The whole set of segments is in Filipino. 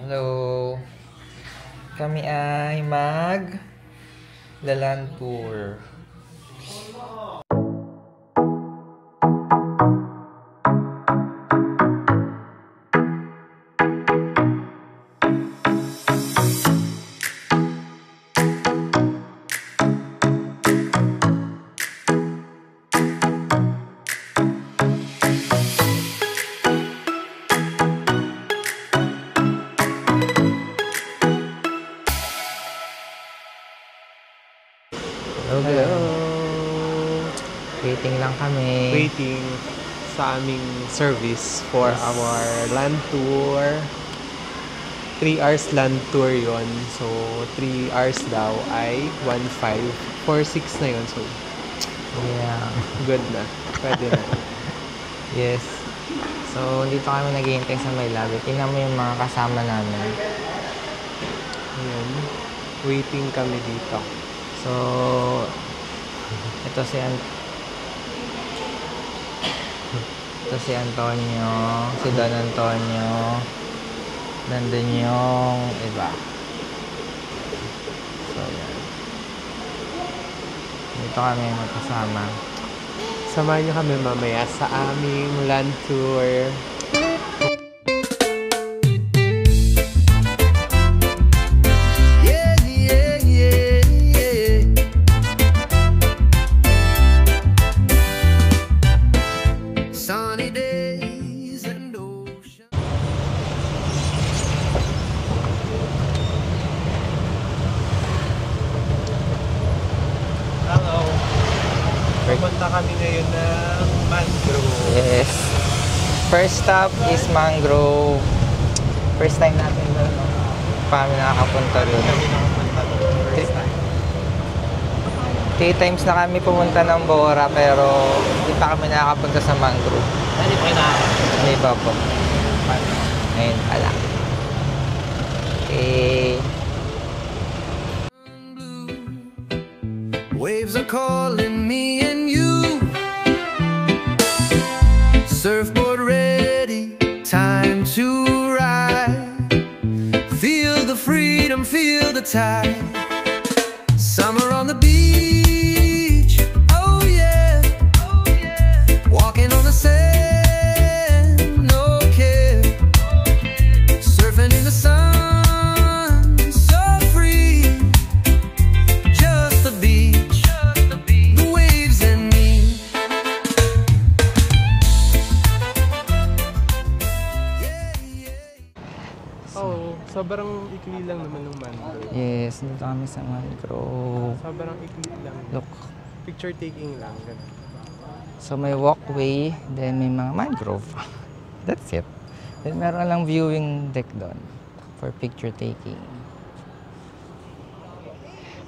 Hello. Kami ay land tour. Hello. Waiting lang kami. Waiting sa aming service for our land tour. 3 hours land tour yon. So, 3 hours daw ay 1.5. 4.6 na yon. So, Yeah. good na. Pwede na. Yes. So, dito kami naghihintay sa may lobby. Tingnan mo yung mga kasama namin. Ayan. Waiting kami dito. So, ito si Antonio, si Don Antonio, nandun yung iba. So, yan. Dito kami magkasama. Samahan niyo kami mamaya sa aming land tour. Pupunta kami ngayon ng Mangrove. Yes. First stop is Mangrove. First time natin doon. Pa kami nakakapunta doon. First time. 3 times na kami pumunta ng Bora pero hindi pa kami nakakapunta sa Mangrove. Hindi pa kayo nakakapunta? Hindi pa po. Ngayon pala. Waves are calling me and you. Surfboard ready, time to ride. Feel the freedom, feel the tide. Summer on the beach, oh yeah, oh yeah. Walking on the sand, no care. Surfing in the sun, so free. Just the beach, the waves and me. Oh, sobrang ikli lang naman ng Mangrove. Yes, dito kami sa Mangrove. Sobrang ikli lang. Look. Picture taking lang. Ganun. So may walkway, then may mga mangrove. That's it. Then meron lang viewing deck doon for picture taking.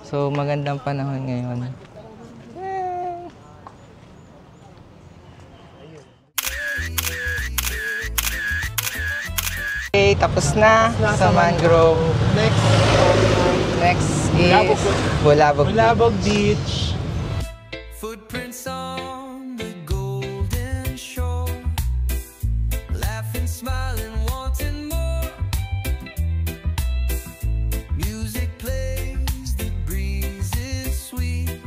So magandang panahon ngayon. Yay! Okay, tapos na sa Mangrove. Next is Bulabog Beach. Footprints on the golden shore, laughing, smiling, wanting more. Music plays, the breeze is sweet,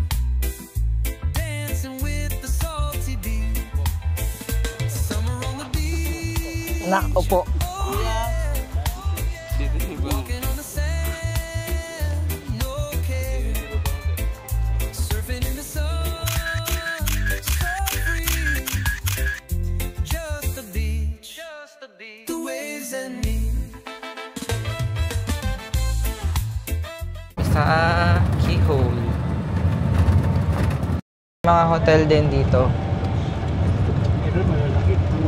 dancing with the salty beat. Summer on the beach. Nako po. Walking on the sand, no care. Surfing in the sun, so free. Just the beach, the waves and me. Sa Keyhole. Mga hotel din dito.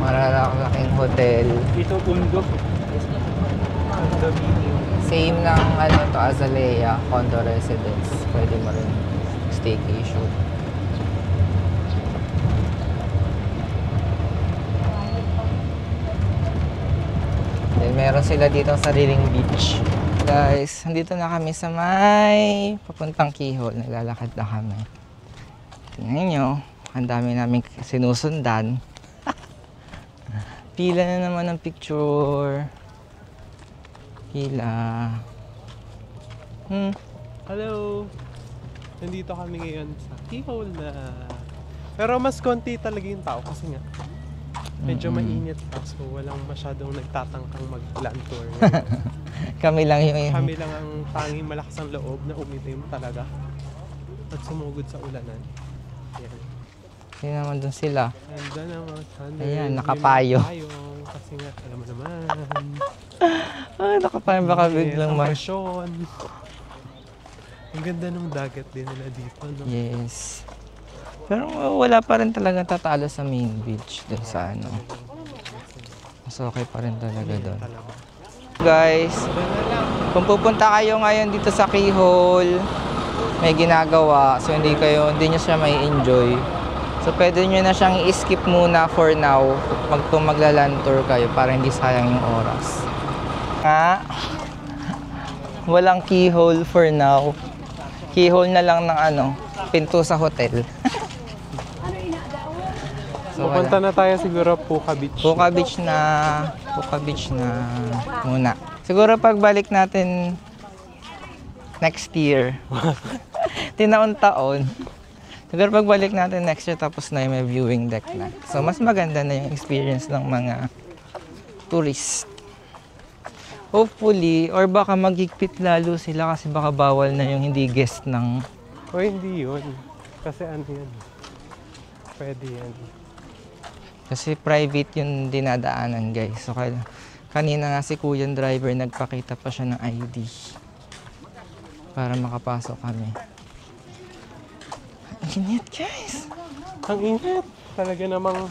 Malalaking hotel. Ito bundok. Same ng to Azalea condo residence. Pwede mo rin staycation. Then meron sila dito sariling beach. Guys, nandito na kami sa may papuntang Keyhole. Naglalakad na kami. Tingnan nyo, ang dami namin sinusundan. Pila na naman ng picture. Pila. Hello! Nandito kami ngayon sa keyhole na... Pero mas konti talaga yung tao kasi nga medyo mainit pa, so walang masyadong nagtatangkang mag-land tour. Kami lang yung... Kami lang ang tanging malakas ang loob na umitim talaga at sumugod sa ulanan. Ayan. Hindi naman dun sila. Ganda ng mga thunder. Ayan, nakapayo. Kasi nga, alam mo naman. Nakapayo baka biglang Ang presyon. Ang ganda ng dagat din nila dito, no? Yes. Pero wala pa rin talaga tatalo sa main beach dun sa ano. Mas okay pa rin talaga doon. Guys, kung pupunta kayo ngayon dito sa Keyhole, may ginagawa, so hindi nyo siya may enjoy. So pwede nyo na siyang i-skip muna for now kung magla-land tour kayo para hindi sayang yung oras. Walang Keyhole for now. Keyhole na lang ng ano, pinto sa hotel. So, pupunta na tayo siguro Puka Beach. Puka Beach na muna. Siguro pagbalik natin next year. Tinaon-taon. Siguro pagbalik natin next year tapos na yung may viewing deck na. So mas maganda na yung experience ng mga tourists. Hopefully, or baka magigpit lalo sila kasi baka bawal na yung hindi guest ng... O hindi yun. Kasi ano yan. Pwede yan. Kasi private yung dinadaanan, guys. So, kanina nga si Kuya driver, nagpakita pa siya ng ID para makapasok kami. Ang init, guys! Ang init! Talaga namang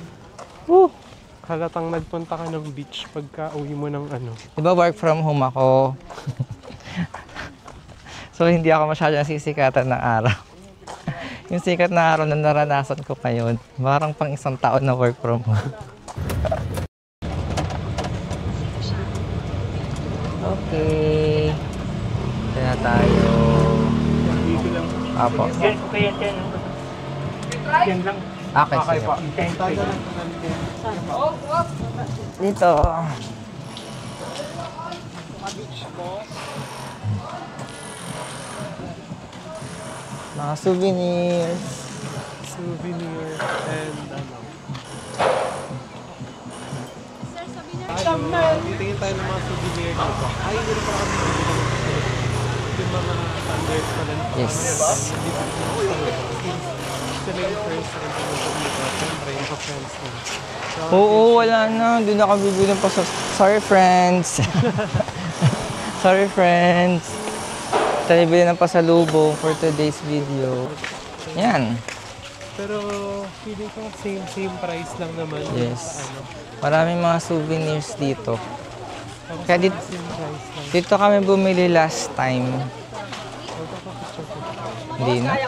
halatang nagpunta ka ng beach pagka uwi mo ng ano. Diba work from home ako? So, hindi ako masyadong sisikatan ng araw. Yung sikat na araw na naranasan ko ngayon, parang pang isang taon na work from home. Okay. Ito na tayo. Apo. Okay, sige. Dito. Mga souvenirs. Souvenir and ano. Titingin tayo ng mga souvenir dito. Ay, hindi pa kami yung mga standards pala. Yes. Sila yung first time ko dito. Siyempre, yung pa-friends na. Oo, wala na. Doon na kami bibilang pa sa... Sorry, friends. Sorry, friends. Tayo bilhin ng pasalubong for today's video. Yan. Pero feeling ko same price lang naman. Yes. Sa ano. Maraming mga souvenirs dito. Tapos Kaya dito, same price lang. dito kami bumili last time. Hindi na.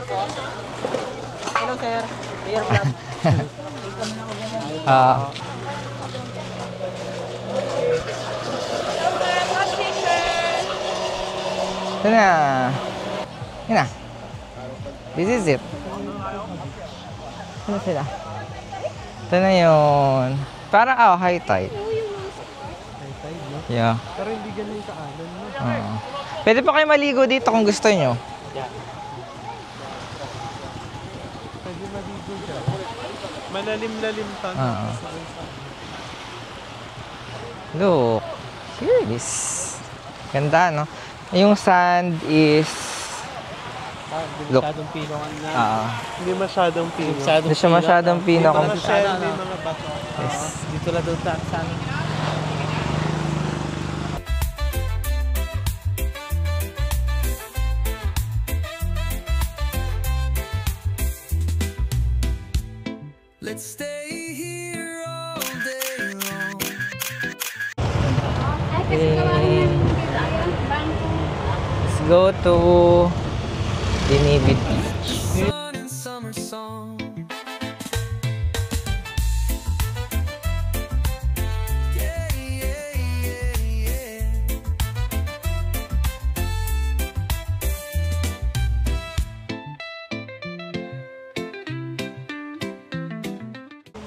Hello sir, Mayor Vlog. Ito na. Yan na. This is it. Ano sila? Ito na yun. Parang, high tide. High tide, no? Yeah. Pero hindi ganun kaalan, no? Pwede pa kayo maligo dito kung gusto nyo. Pwede maligo dyan. Malalim-lalim pa. Look. Here it is. Ganda, no? Yung sand is... Look. Masyadong pinokan na. Hindi masyadong pino. Hindi siya masyadong pino. May mga shell, may mga bato. Yes. Dito lang doon sa amin. Let's stay here all day long. Okay. Let's go to Dinibit Beach. Sun and summer song. Yeah, yeah, yeah, yeah.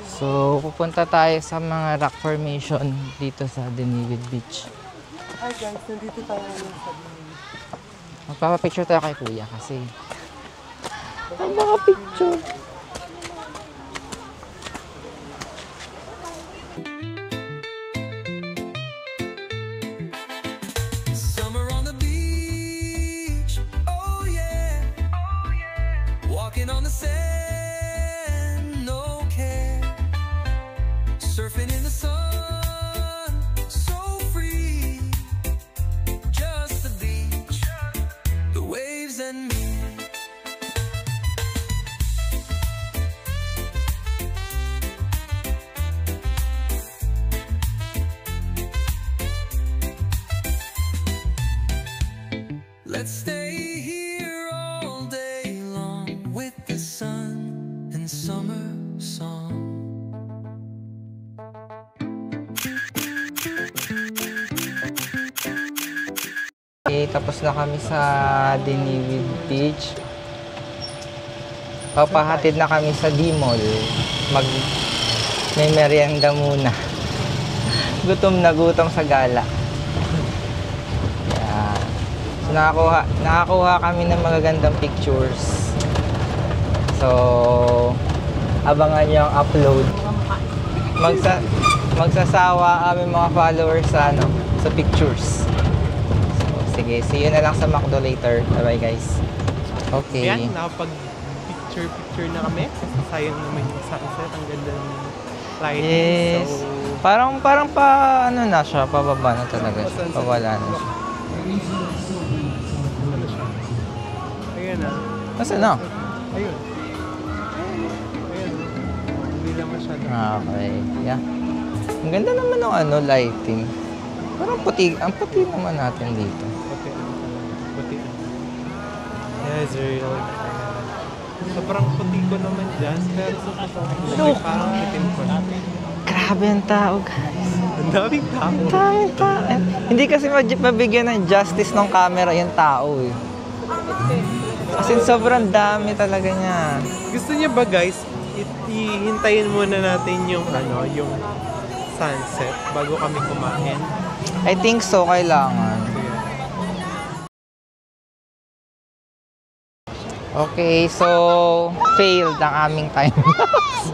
So, pupunta tayo sa mga rock formation dito sa Dinibit Beach. Hi guys, nandito tayo ngayon sa Magpapapicture tayo kay kuya kasi. Ang mga picture. Summer on the beach, oh yeah, walking on the sand, no care, surfing in the sun, so free, just the beach, the waves and me. Let's stay here all day long with the sun and summer song. Okay, tapos na kami sa Diniwid Beach. Papahatid na kami sa D-Mall. May merienda muna. Gutom na gutom sa gala. Yeah. So nakakuha kami ng magagandang pictures. So abangan niyo ang upload. Magsasawa kami mga followers sa pictures. Sige, see you na lang sa McDo later. Bye-bye guys. Okay. Ayan, nakapag-picture na kami. Sayang naman yung sunset. Ang ganda ng lighting. Yes. So, Parang pa ano na siya, pababa na talaga siya. Pawala na siya. ano siya? Ayan na. Nasaan na? Ayun. Ayan. Hindi lang masyado. Okay. Yeah. Ang ganda naman ng lighting. Parang puti. Ang puti naman natin dito. Puti. Puti. Yes, real. Sobrang puti ko naman dyan. Pero Look! parang itim ko na. Grabe ang tao, guys. Ang daming tao. Ang daming tao. Hindi kasi mabigyan ng justice ng camera yung tao eh. Kasi sobrang dami talaga niya. Gusto niya ba guys, ihintayin muna natin yung yung sunset bago kami kumain? I think so, kailangan. Okay, so failed ang aming time lapse.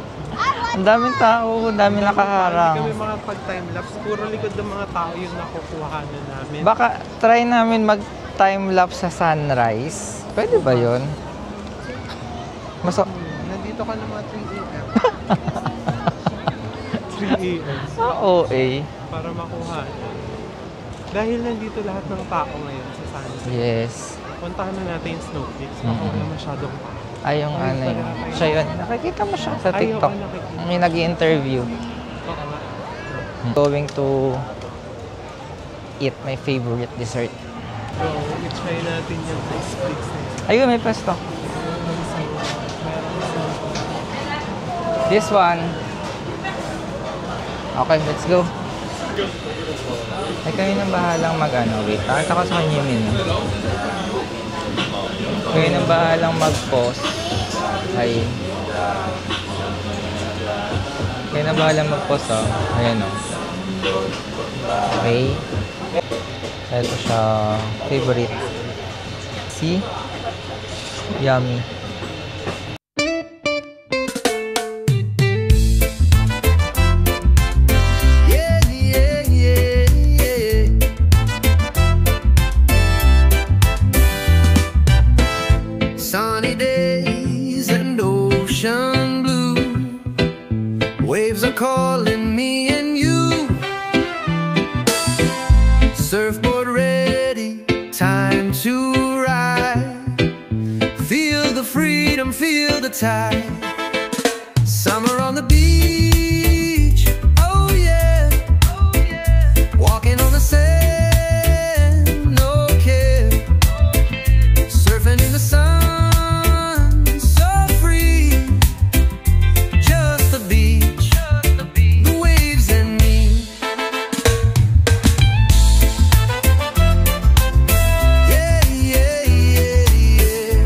Ang daming tao, ang daming Hindi nakaharang. kami mga pag-time-lapse. Puro likod ng mga tao yung nakukuhanan namin. Baka try namin mag-time-lapse sa sunrise. Pwede ba yun? Nandito ka na mga 3 a.m. 3 a.m. OA. para makuha. Dahil nandito lahat ng tao ngayon sa sunset. Yes. Puntahan na natin yung Snow Peaks. Baka wala masyadong tao. Ay, yung Ay, ano yun. pala. Siya yun. Nakikita mo siya sa Ay, TikTok. oo, nakikita. May nag-i-interview. Oo nga. Going to eat my favorite dessert. So, i-try natin yung ice flakes na yun. Ayun, may pesto. This one. Okay, let's go. Ay, kayo nang bahalang wait. Pakita ko sa kanya yung menu. Kayo nang bahalang mag-pause. Ay. Kayo nang bahalang mag-pause, oh. Ayan, oh. Okay. Ito siya. Favorite. See? Yummy. Yeah, yeah, yeah, yeah. Sunny days and ocean blue. Waves are calling me and you. Surfboard ready, time to ride. Feel the freedom, feel the tide. Summer on the beach, oh yeah, walking on the sand, no care, surfing in the sun, so free, just the beach, the waves and me. Yeah, yeah, yeah, yeah.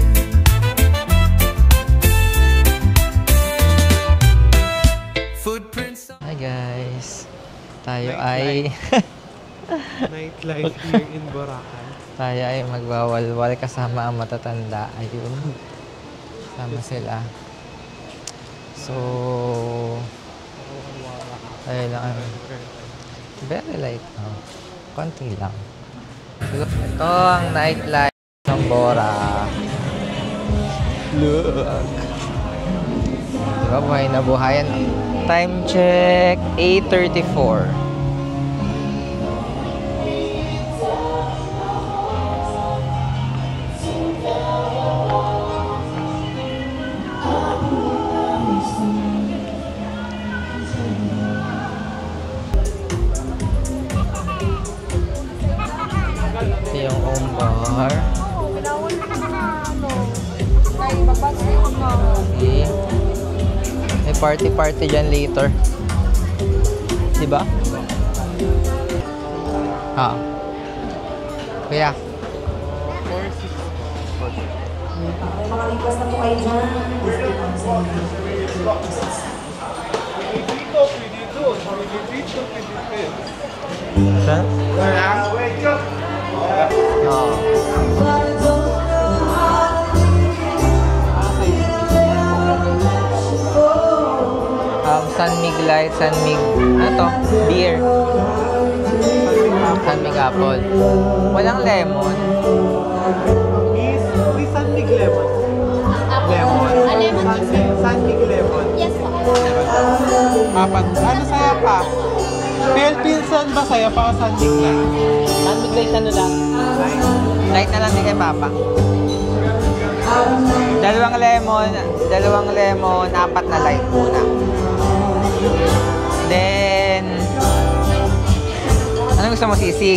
nightlife here in Boracay. Tayo ay magwawalwal kasama ang matatanda. Ayun. Sama sila. So, ayun lang. Very light. Oh. Konti lang. Ito ang nightlife ng Bora. Look. Diba, buhay na buhayan. Time check, 8:34. Ito yung home bar. Okay. May party-party dyan later. Diba? Ha. Kuya. Makalipas na po kayo dyan. Saan? Oo. San Mig Light, San Mig, ano to? Beer. San Mig Apple. Walang lemon. Is San Mig Lemon? Lemon? San Mig Lemon? Yes po. Apat. Ano saya pa? Pale Pilsen ba saya pa o San Mig lang? Saan bigay ano lang? Light na lang din kay Papa. Dalawang lemon, apat na light muna. Then, ano gusto mo, sisig?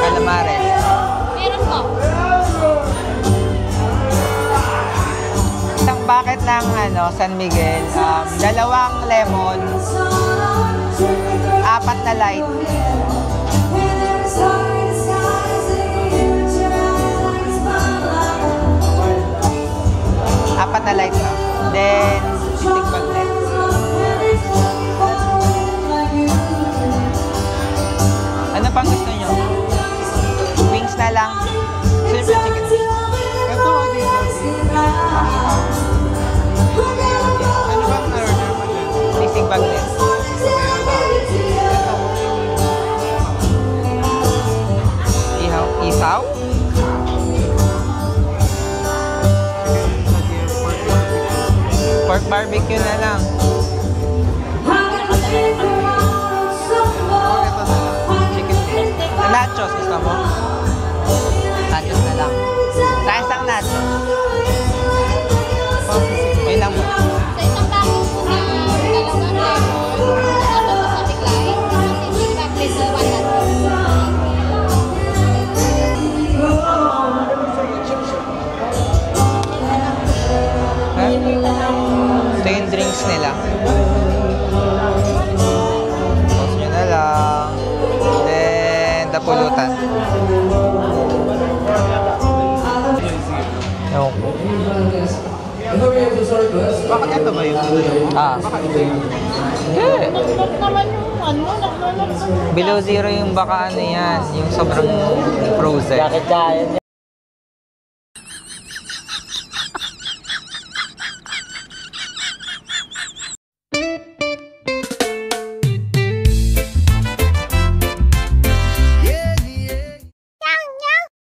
Calamares? Meron po. Isang bucket ng San Miguel, dalawang lemon, apat na light. Apat na light lang. Then, sisig bagnet. Ano pang gusto nyo? Wings na lang. Sino yung chicken wings? Ito o dito? Ano ba ang order mo dyan? Sisig bagnet. Ihaw? Isaw? Pork barbecue na lang. Chicken wings. Nachos gusto mo? Nachos na lang. Tayo isang nachos. May lang mo. Sa isang bakit po na dalawang lemon, apat na sa biglay, ang sisig bakit na 100. Ito yung drinks nila. Sauce nyo na lang. Then, tapulutan. Yung... Bakit ito ba yun? Baka ito yun. Yeah. Naman yung ano, Below zero yung baka ano yan. Yung sobrang frozen. Bakit kaya